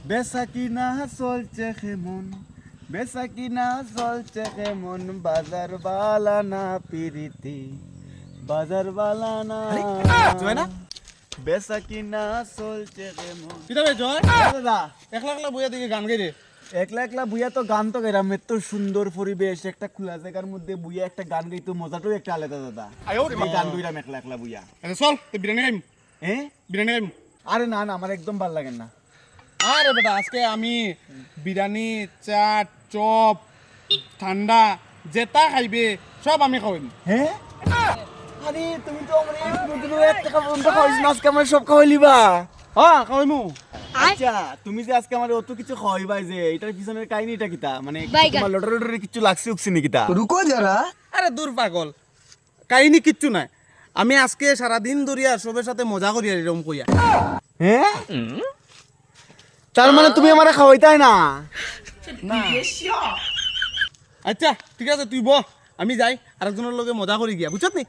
বেচা কিনা চলছে কেমন, বেচা কিনা চলছে কেমন, বাজার বালা না পিরিতি, বাজার বালা না জয় না বেচা কিনা চলছে কেমন। কিতাবে জয় দাদা একলা একলা বইয়া দিকে গান গাই রে একলা একলা বুয়া তো গান তো গাইলাম, এত সুন্দর পরিবেশ, একটা খোলা জায়গার মধ্যে বুয়া একটা গান গাইতো, মজাটাও একটা আলাদা দাদা। এই গান গাইলাম একলা একলা বুয়া। আচ্ছা চল তো বিরিয়ানি খাইম হ্যাঁ বিরিয়ানি খাইম আরে না না, আমার একদম ভালো লাগে না। আরে বেটা আজকে আমি বিরিয়ানি চাট চপ ঠান্ডা যেটা খাইবে সব আমি খাওয়াইম হ্যাঁ আরে তুমি তো আমার এক টাকা পর্যন্ত খাওয়াইছ না, আজকে আমার সব খাওয়াইলিবা। হ্যাঁ খাওয়াইমু আচ্ছা তুমি যে আজকে আমার অত কিছু খাওয়াইবাই, যে এটার পিছনের কাহিনীটা কিতা, মানে বাইগান। তোমার লটারি লটারি কিছু লাগছে উকছে নি কিতা? रुको जरा। আরে দূর পাগল কাহিনী কিচ্ছু নাই আমি আজকে সারাদিন ধরিয়া সবের সাথে মজা করিয়া এরকম কইয়া হ্যাঁ তার মানে তুমি আমারে খাওয়াইতাই না? আচ্ছা ঠিক আছে তুই বহ আমি যাই আরেকজনের লগে মজা করি গিয়া বুঝছত নি